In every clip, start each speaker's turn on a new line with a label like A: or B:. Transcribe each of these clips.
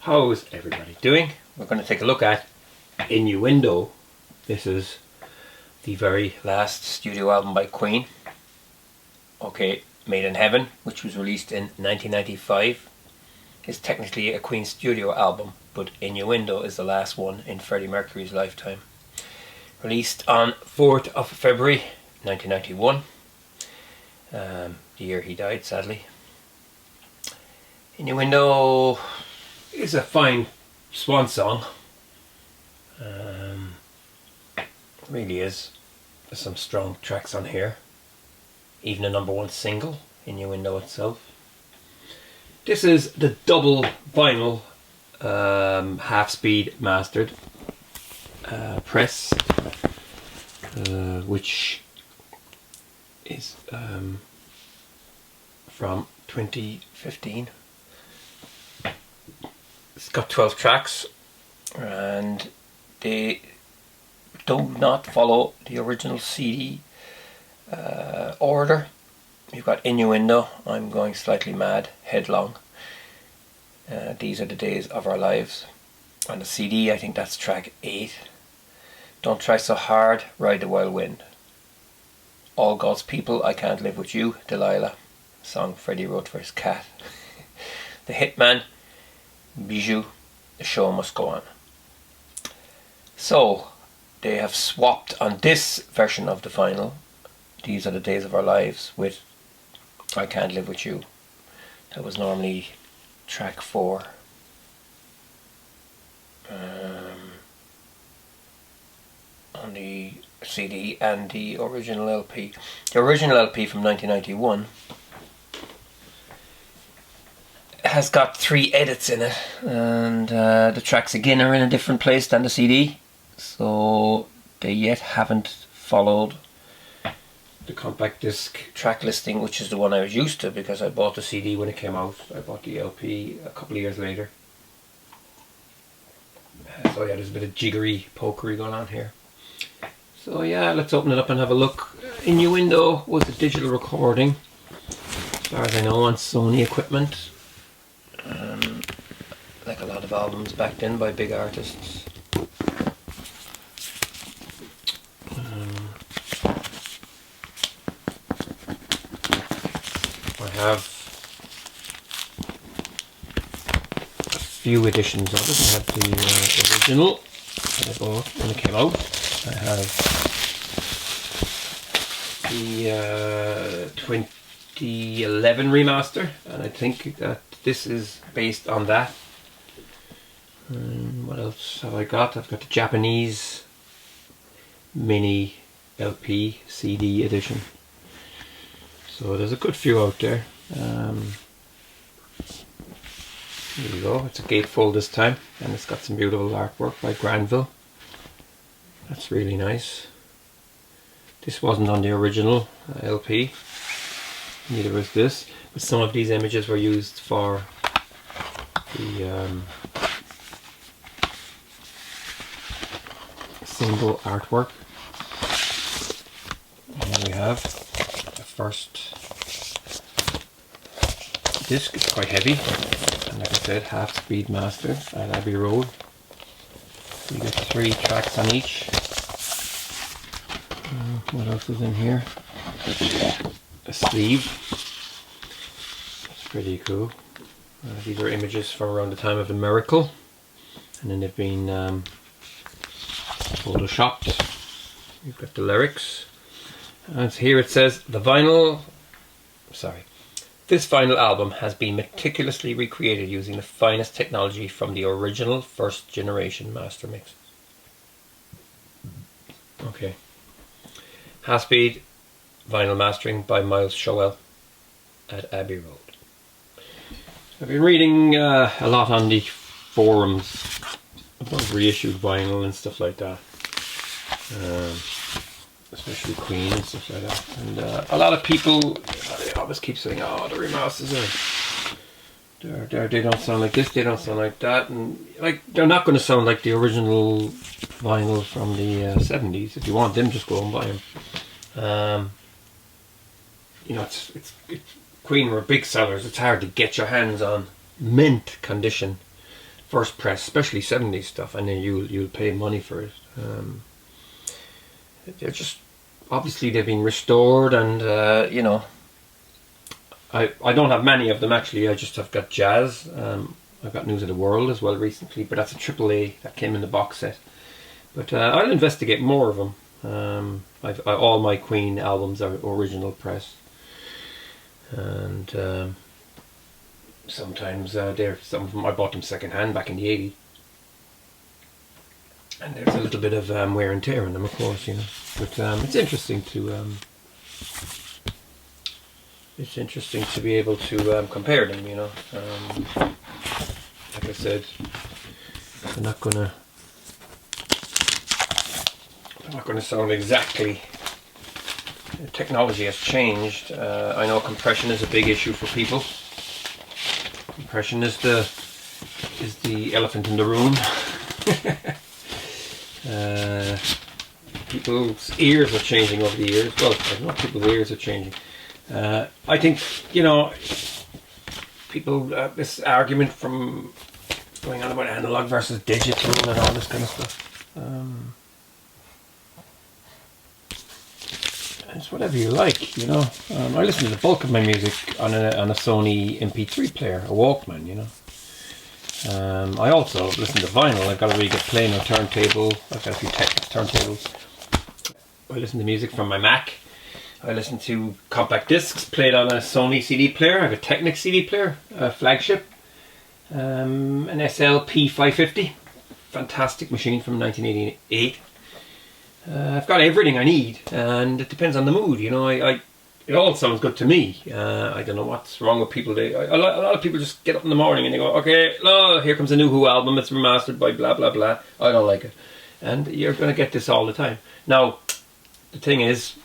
A: How's everybody doing? We're going to take a look at Innuendo. This is the very last studio album by Queen. Okay, Made in Heaven, which was released in 1995, is technically a Queen studio album, but Innuendo is the last one in Freddie Mercury's lifetime. Released on 4th of February 1991, the year he died, sadly. Innuendo is a fine swan song. Really is. There's some strong tracks on here. Even a #1 single, Innuendo itself. This is the double vinyl half-speed mastered press, which is from 2015. It's got 12 tracks and they do not follow the original CD order. You've got Innuendo, I'm Going Slightly Mad, Headlong, These Are the Days of Our Lives. On the CD, I think that's track 8. Don't Try So Hard, Ride the Wild Wind. All God's People, I Can't Live With You, Delilah, a song Freddie wrote for his cat. The Hitman, Bijou, The Show Must Go On. So, they have swapped on this version of the vinyl, These Are the Days of Our Lives, with I Can't Live With You. That was normally track 4. On the CD and the original LP. The original LP from 1991 has got 3 edits in it, and the tracks again are in a different place than the CD, so they yet haven't followed the compact disc track listing, which is the one I was used to because I bought the CD when it came out. I bought the LP a couple of years later. So yeah, there's a bit of jiggery pokery going on here. So yeah, let's open it up and have a look. Innuendo was a digital recording, as far as I know, on Sony equipment. Like a lot of albums back then by big artists. I have a few editions of it. I have the original that I bought when it came out. I have the 2011 remaster, and I think that this is based on that. What else have I got? I've got the Japanese mini LP CD edition. So there's a good few out there. Here we go. It's a gatefold this time, and it's got some beautiful artwork by Granville. That's really nice. This wasn't on the original LP. Neither was this. But some of these images were used for the single artwork. And here we have the first disc. It's quite heavy, and like I said, half-speed mastered at Abbey Road. You get 3 tracks on each. What else is in here? A sleeve. That's pretty cool. These are images from around the time of the Miracle, and then they've been photoshopped. You've got the lyrics, and here it says this vinyl album has been meticulously recreated using the finest technology from the original first generation master mix. Okay. Half-speed vinyl mastering by Miles Showell at Abbey Road. I've been reading a lot on the forums about reissued vinyl and stuff like that, especially Queen and stuff like that. And a lot of people, they always keep saying, "Oh, the remasters they don't sound like this, they don't sound like that," and like they're not going to sound like the original vinyl from the 70s. If you want them, just go and buy them. You know, it's Queen were big sellers. It's hard to get your hands on mint condition first press, especially 70s stuff, and then you'll pay money for it. They're just, obviously they've been restored, and you know, I don't have many of them actually. I just have got jazz. I've got News of the World as well recently, but that's a AAA that came in the box set. But I'll investigate more of them. All my Queen albums are original press, and sometimes some of them I bought them second hand back in the 80s, and there's a little bit of wear and tear in them, of course, you know. But it's interesting to be able to compare them, you know. Like I said, they're not gonna sound exactly. The technology has changed. I know compression is a big issue for people. Compression is the elephant in the room. People's ears are changing over the years. Well, not people's ears are changing. I think, you know, people, this argument from going on about analog versus digital and all this kind of stuff. It's whatever you like, you know. I listen to the bulk of my music on a Sony MP3 player, a Walkman, you know. I also listen to vinyl. I've got a really good planar turntable. I've got a few Technics turntables. I listen to music from my Mac. I listen to compact discs played on a Sony CD player. I have a Technics CD player, a flagship, an SLP 550, fantastic machine from 1988. I've got everything I need, and it depends on the mood, you know. It all sounds good to me. I don't know what's wrong with people. A lot of people just get up in the morning and they go, okay, oh, here comes a new Who album, it's remastered by blah blah blah, I don't like it. And you're going to get this all the time. Now, the thing is,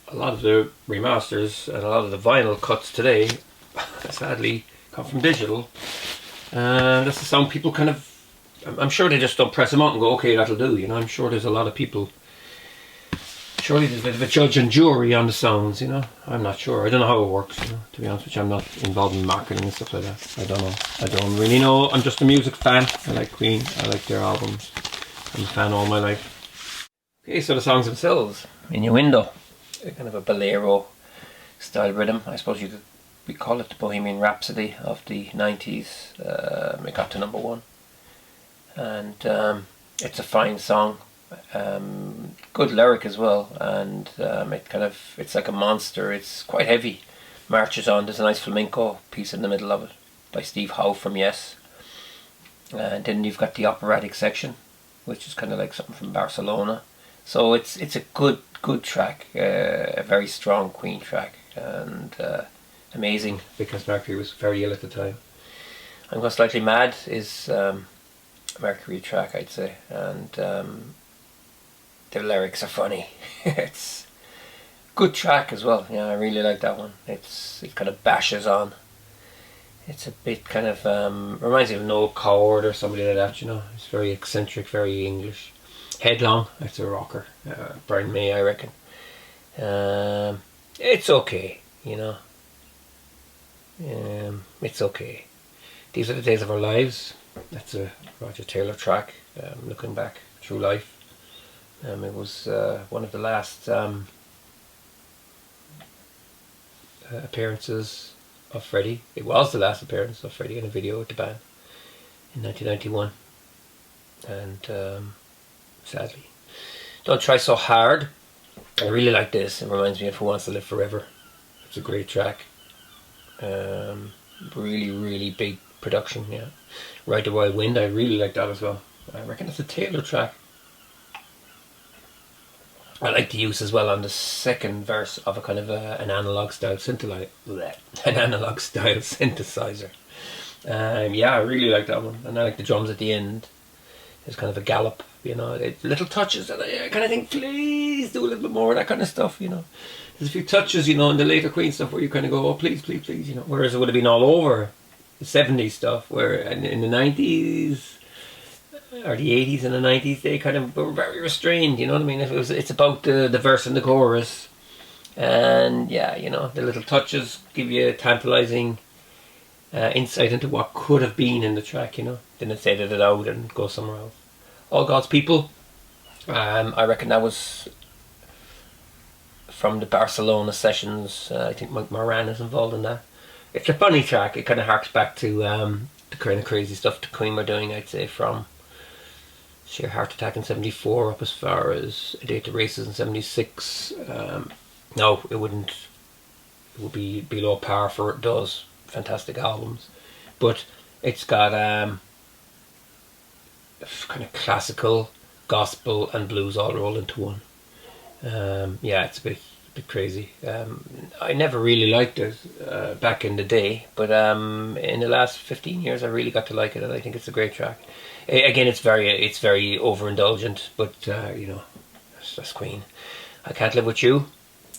A: a lot of the remasters and a lot of the vinyl cuts today, sadly, come from digital. That's the sound people kind of, I'm sure they just don't press them out and go, okay, that'll do, you know. I'm sure there's a lot of people, surely there's a bit of a judge and jury on the sounds, you know. I'm not sure. I don't know how it works, you know. To be honest with you, I'm not involved in marketing and stuff like that. I don't know. I don't really know. I'm just a music fan. I like Queen. I like their albums. I'm a fan all my life. Okay, so the songs themselves. Innuendo. A kind of a bolero style rhythm. I suppose we call it the Bohemian Rhapsody of the 90s. It got to #1. And it's a fine song. Good lyric as well, and it's like a monster. It's quite heavy. Marches on. There's a nice flamenco piece in the middle of it by Steve Howe from Yes, and then you've got the operatic section, which is kind of like something from Barcelona. So it's a good track, a very strong Queen track, and amazing because Mercury was very ill at the time. I'm Going Slightly Mad is a Mercury track, I'd say, and the lyrics are funny. It's a good track as well. Yeah, I really like that one. It kind of bashes on. It's a bit kind of reminds me of Noel Coward or somebody like that, you know. It's very eccentric, very English. Headlong, that's a rocker. Brian May, I reckon. It's okay, you know. It's okay. These Are the Days of Our Lives. That's a Roger Taylor track. Looking back through life. It was one of the last appearances of Freddie. It was the last appearance of Freddie in a video with the band in 1991. And sadly, Don't Try So Hard. I really like this. It reminds me of Who Wants to Live Forever. It's a great track. Really, really big production, yeah. Ride the Wild Wind, I really like that as well. I reckon it's a Taylor track. I like the use as well on the second verse of a kind of an analog style synthesizer. Yeah, I really like that one, and I like the drums at the end. There's kind of a gallop, you know, little touches that I kind of think, please do a little bit more of that kind of stuff, you know. There's a few touches, you know, in the later Queen stuff where you kind of go, oh please, please, please, you know. Whereas it would have been all over the 70s stuff, where in the 90s or the 80s and the 90s, they kind of were very restrained, you know what I mean? It's about the verse and the chorus, and yeah, you know, the little touches give you tantalizing insight into what could have been in the track, you know. Didn't edit it out and go somewhere else. All God's People. I reckon that was from the Barcelona sessions. I think Mike Moran is involved in that. It's a funny track. It kind of harks back to the kind of crazy stuff the Queen were doing, I'd say, from Sheer Heart Attack in 74 up as far as A Day to Races in 76. No, it wouldn't. It would be below par for it does. Fantastic albums. But it's got kind of classical, gospel and blues all rolled into one. Yeah, it's a bit crazy. I never really liked it back in the day, but in the last 15 years I really got to like it, and I think it's a great track. Again, it's very overindulgent, but you know, that's Queen. I Can't Live With You.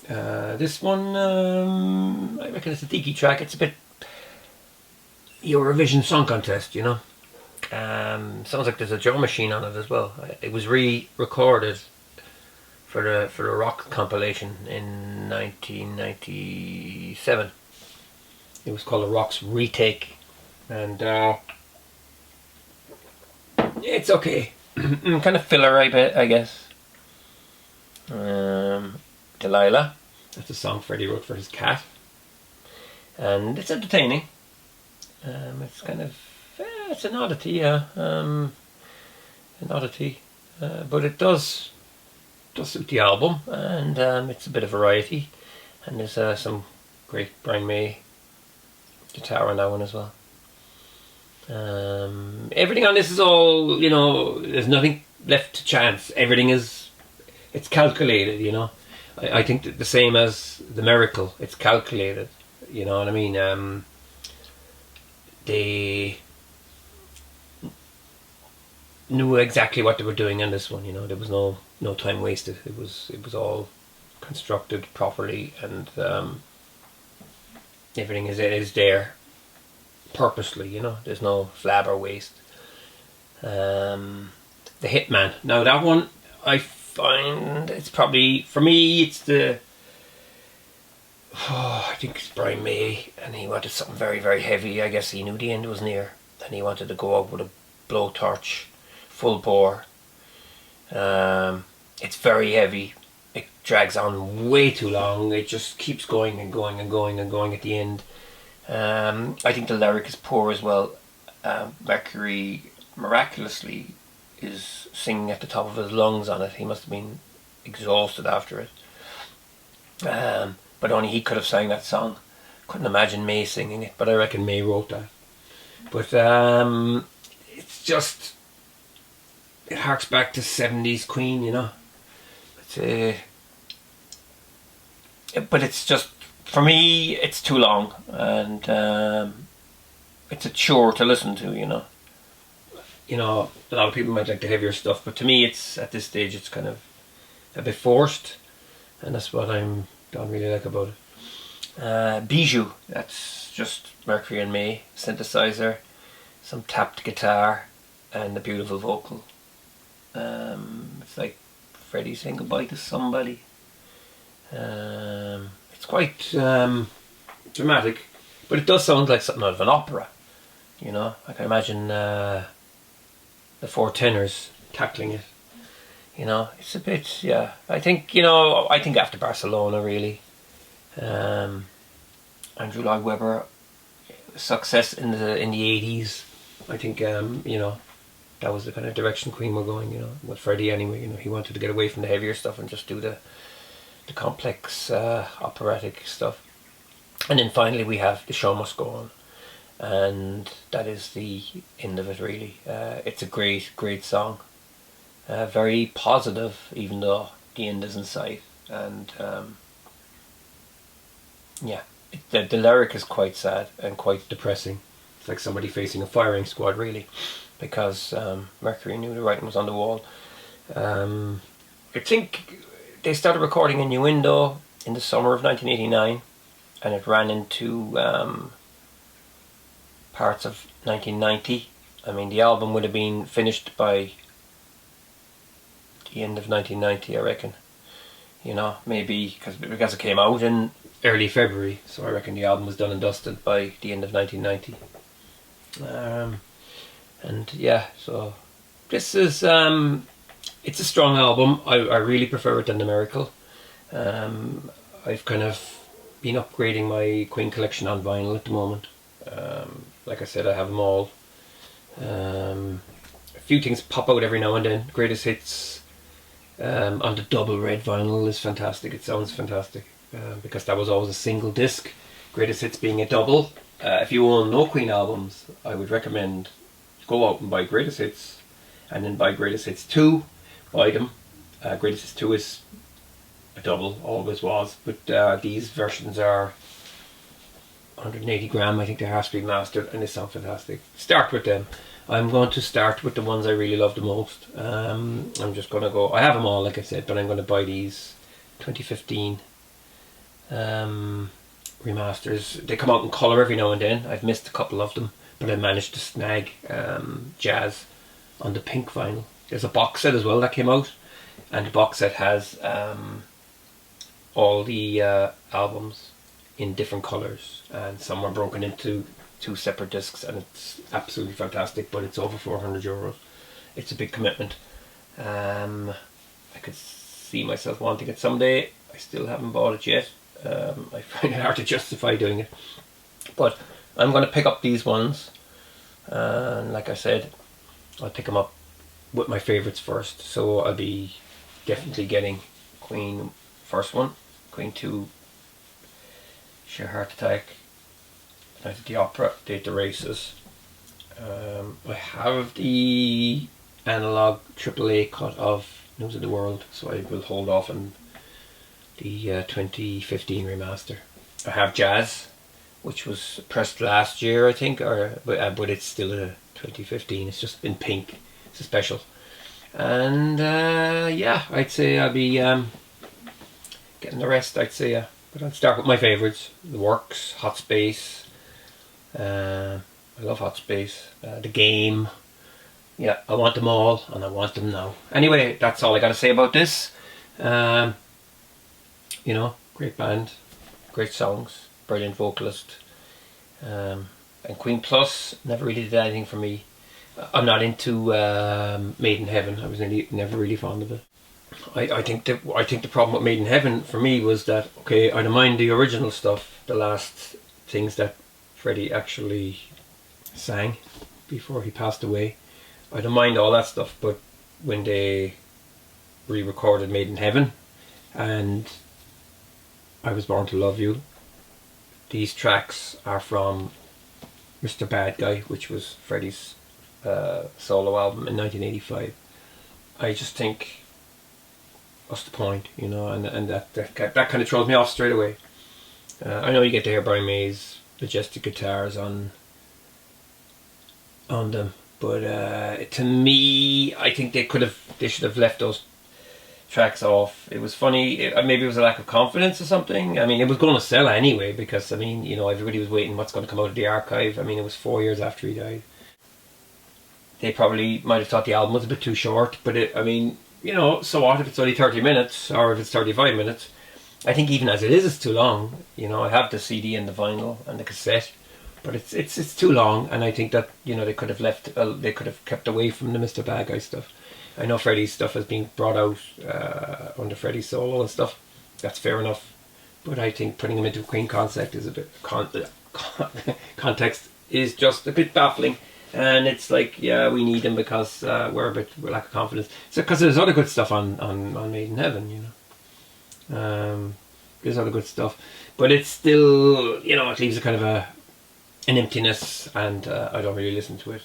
A: This one, I reckon it's a geeky track. It's a bit Eurovision Song Contest, you know. Sounds like there's a drum machine on it as well. It was re-recorded for the rock compilation in 1997. It was called a Rock's Retake, and it's okay. Kind of filler, I guess. Delilah. That's a song Freddie wrote for his cat, and it's entertaining. It's kind of it's an oddity, yeah. An oddity, but it does suit the album, and it's a bit of variety, and there's some great Brian May guitar on that one as well. Everything on this is all, you know, there's nothing left to chance. Everything it's calculated, you know. I think that the same as The Miracle, it's calculated, you know what I mean. They knew exactly what they were doing on this one, you know. There was no time wasted. It was all constructed properly, and everything is there purposely, you know. There's no flab or waste. The Hitman. Now that one, I find it's probably, for me, it's the I think it's Brian May, and he wanted something very, very heavy. I guess he knew the end was near, and he wanted to go out with a blowtorch, full bore. It's very heavy. It drags on way too long. It just keeps going and going and going and going at the end. I think the lyric is poor as well. Mercury miraculously is singing at the top of his lungs on it. He must have been exhausted after it. But only he could have sang that song. Couldn't imagine May singing it, but I reckon May wrote that. But it's just, it harks back to 70s Queen, you know. But it's just, for me, it's too long, and it's a chore to listen to, you know. You know, a lot of people might like the heavier stuff, but to me, it's, at this stage, it's kind of a bit forced, and that's what I don't really like about it. Bijou, that's just Mercury and May, synthesizer, some tapped guitar, and a beautiful vocal. It's like Freddie saying goodbye to somebody. It's quite dramatic, but it does sound like something out of an opera, you know. I can imagine the four tenors tackling it, you know. It's a bit, yeah, I think, you know, I think after Barcelona, really, Andrew Lloyd Webber success in the 80s, I think, you know, that was the kind of direction Queen were going, you know, with Freddie anyway. You know, he wanted to get away from the heavier stuff and just do the complex operatic stuff. And then finally we have The Show Must Go On, and that is the end of it, really. It's a great song, very positive, even though the end is in sight. And yeah, the lyric is quite sad and quite depressing. It's like somebody facing a firing squad, really, because Mercury knew the writing was on the wall. I think they started recording Innuendo in the summer of 1989, and it ran into parts of 1990. I mean, the album would have been finished by the end of 1990, I reckon. You know, maybe because it came out in early February, so I reckon the album was done and dusted by the end of 1990. And yeah, so this is it's a strong album. I really prefer it than The Miracle. I've kind of been upgrading my Queen collection on vinyl at the moment. Like I said, I have them all. A few things pop out every now and then. Greatest Hits on the double red vinyl is fantastic. It sounds fantastic because that was always a single disc. Greatest Hits being a double. If you own no Queen albums, I would recommend go out and buy Greatest Hits, and then buy Greatest Hits 2. Buy them. Greatest Hits 2 is a double, always was, but these versions are 180 gram. I think they have to be mastered, and they sound fantastic. Start with them. I'm going to start with the ones I really love the most. I'm just going to go, I have them all like I said, but I'm going to buy these 2015 remasters. They come out in colour every now and then. I've missed a couple of them, but I managed to snag Jazz on the pink vinyl. There's a box set as well that came out, and the box set has all the albums in different colours, and some are broken into 2 separate discs, and it's absolutely fantastic, but it's over €400. It's a big commitment. I could see myself wanting it someday. I still haven't bought it yet. I find it hard to justify doing it, but I'm going to pick up these ones, and like I said, I'll pick them up with my favourites first. So I'll be definitely getting Queen first one, Queen 2, Sheer Heart Attack, Night at the Opera, Date the Races. I have the analog AAA cut of News of the World, so I will hold off on the 2015 remaster. I have Jazz, which was pressed last year, I think, but it's still a 2015. It's just in pink. It's a special. And yeah, I'd say I'll be getting the rest. I'd say, but I'll start with my favourites: The Works, Hot Space. I love Hot Space. The Game. Yeah, I want them all, and I want them now. Anyway, that's all I got to say about this. You know, great band, great songs, brilliant vocalist. And Queen Plus never really did anything for me. I'm not into Made in Heaven. I was never really fond of it. I think the problem with Made in Heaven for me was that, okay, I don't mind the original stuff, the last things that Freddie actually sang before he passed away. I don't mind all that stuff, but when they re-recorded Made in Heaven and I Was Born to Love You, these tracks are from Mr. Bad Guy, which was Freddie's solo album in 1985. I just think, what's the point, you know? And that kind of throws me off straight away. I know you get to hear Brian May's majestic guitars on them, but to me, I think they should have left those tracks off. It was funny. Maybe it was a lack of confidence or something. I mean, it was going to sell anyway because, I mean, you know, everybody was waiting what's going to come out of the archive. I mean, it was 4 years after he died. They probably might have thought the album was a bit too short, but I mean, you know, so what if it's only 30 minutes or if it's 35 minutes? I think even as it is, it's too long. You know, I have the CD and the vinyl and the cassette, but it's too long, and I think that, you know, they could have kept away from the Mr. Bad Guy stuff. I know Freddie's stuff has been brought out under Freddie's solo and stuff. That's fair enough, but I think putting them into a Queen concept is a bit context is just a bit baffling. And it's like, yeah, we need them because we're lack of confidence. So because there's other good stuff on Made in Heaven, you know. There's other good stuff, but it's still, you know, it leaves a kind of an emptiness, and I don't really listen to it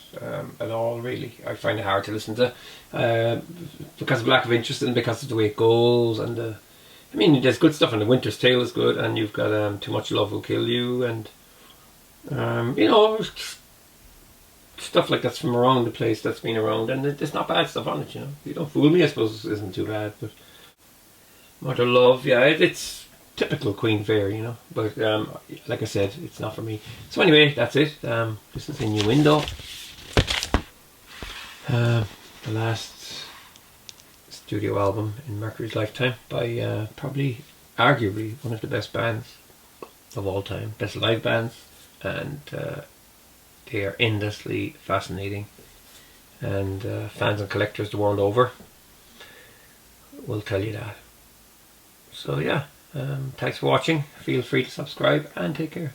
A: at all. Really, I find it hard to listen to because of lack of interest and because of the way it goes. And I mean, there's good stuff, and The Winter's Tale is good, and you've got Too Much Love Will Kill You, and you know, stuff like that's from around the place that's been around, and there's not bad stuff on it, you know. You Don't Fool Me, I suppose, isn't too bad, but Mother Love, yeah, it's typical Queen fare, you know, but like I said, it's not for me. So anyway, that's it. This is Innuendo, the last studio album in Mercury's lifetime by probably, arguably, one of the best bands of all time, best live bands, and they are endlessly fascinating, and fans and collectors the world over will tell you that. So yeah, thanks for watching. Feel free to subscribe and take care.